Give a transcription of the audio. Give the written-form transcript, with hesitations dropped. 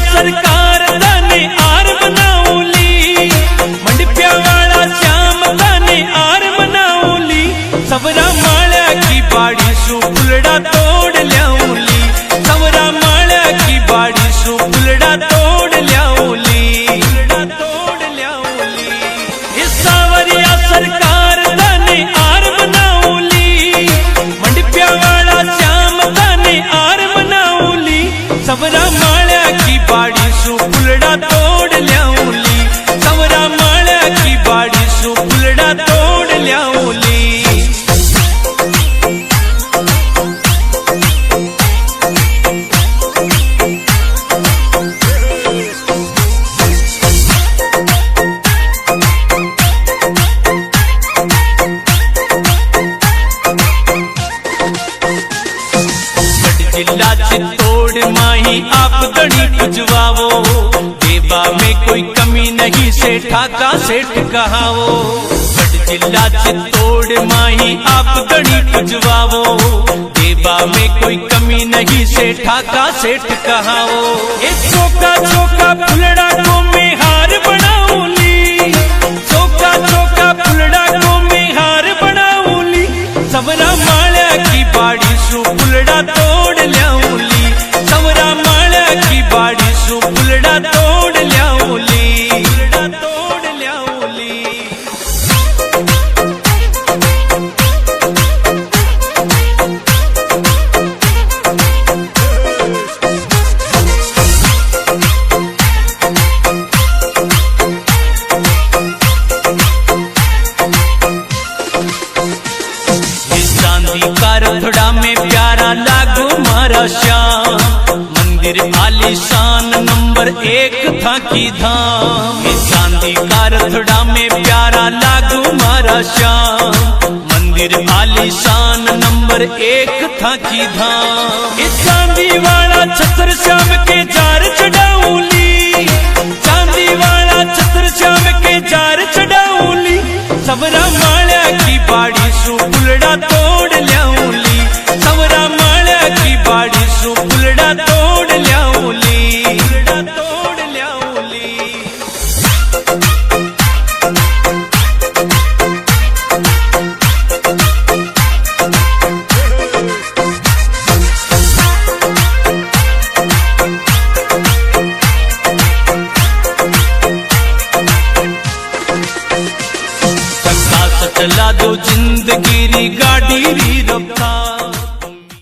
सरकार तने आर बनावली, मंडप्या वाला श्याम तने आर बनावली, सवरा माळ्या की बाड़ी सु फुलड़ा तोड़ ल्यावली, सवरा माळ्या की बाड़ी सु फुलड़ा तोड़ ल्यावली, इस सावरिया सरकार तने आर बनावली, मंडप्या वाला श्याम तने आर बनावली, सवरा माळ्या की बाड़ी सु फुलड़ा तोड़ ल्यावली, सवरा माळ्या की बाड़ी सु फुलड़ा तोड़ ल्यावली। जिला चित्तौड़ माही आप दड़ी पुजवावो, देवा में कोई कमी नहीं सेठा का सेठ कहावो। जिला चित्तौड़ माही आप दड़ी पुजवावो, देवा में कोई कमी नहीं सेठा का सेठ कहावो। एक चौका चौका फुलड़ा को में हार बनाऊली, चौका चौका फुलड़ा को में हार बनाऊली, सवरा माळ्या की बाड़ी सु फुलड़ा तोड़ ल्यावली, सवरा माळ्या की बाड़ी सु फुलड़ा तोड़ ल्यावली, तोड़ ल्यावली। चांदी का रथड़ा में प्यारा लागू मारा श्याम, मंदिर आलीशान नंबर 1 था की धाम। चांदी का रथड़ा में प्यारा लागू मारा श्याम, मंदिर आलीशान नंबर 1 था की धाम। इस चांदी वाला छत्र श्याम के जार चढ़ाऊली, चांदी वाला छत्र श्याम के जार चढ़ाऊली, सवरा माळ्या की बाड़ी सु फुलड़ा तोड़ ल्यावली, सवरा माळ्या की बाड़ी सु फुलड़ा तोड़ ल्यावली, तोड़ ल्यावली। चला दो जिंदगी री गाड़ी री रफ्तार।